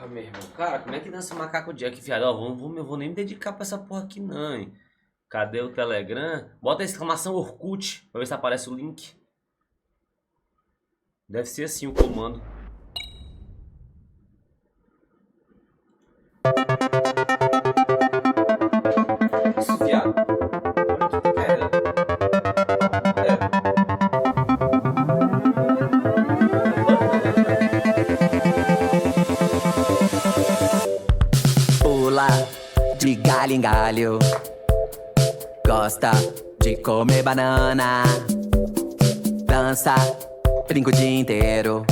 meu irmão. Cara, como é que dança Macaco Jack, viado? Ó, eu vou nem me dedicar pra essa porra aqui, não, hein? Cadê o Telegram? Bota a exclamação Orkut pra ver se aparece o link. Deve ser assim o comando. Isso, viado. Olha o que tu quer. Pula de galho em galho, gosta de comer banana, dança, brinca o dia inteiro.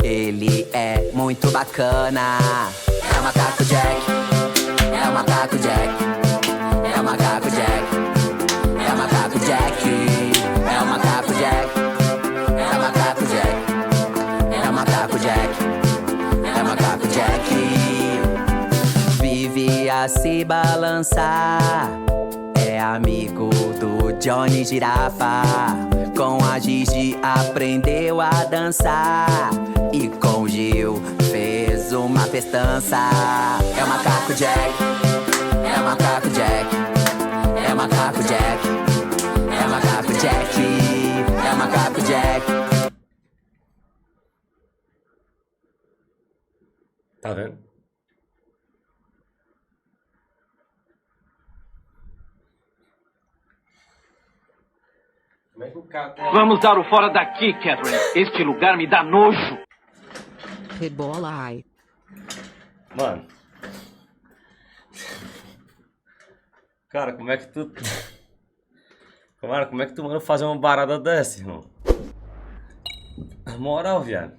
Ele é muito bacana. É o Macaco Jack, é o Macaco Jack, é o Macaco Jack, é o Macaco Jack, é o Macaco Jack, é o Macaco Jack, é o Macaco Jack, é o Macaco Jack. Vive a se balançar, é amigo do Johnny Girafa. Com a Gigi aprendeu a dançar e com o Gil fez uma festança. É o Macaco Jack, é o Macaco Jack, é o Macaco Jack, é o Macaco Jack, é o Macaco Jack. Tá vendo? Como é que o cara tá... Vamos dar o fora daqui, Catherine. Este lugar me dá nojo. Rebola ai. Mano. Cara, como é que tu... Cara, como é que tu manda fazer uma barada dessa, irmão? Na moral, viado.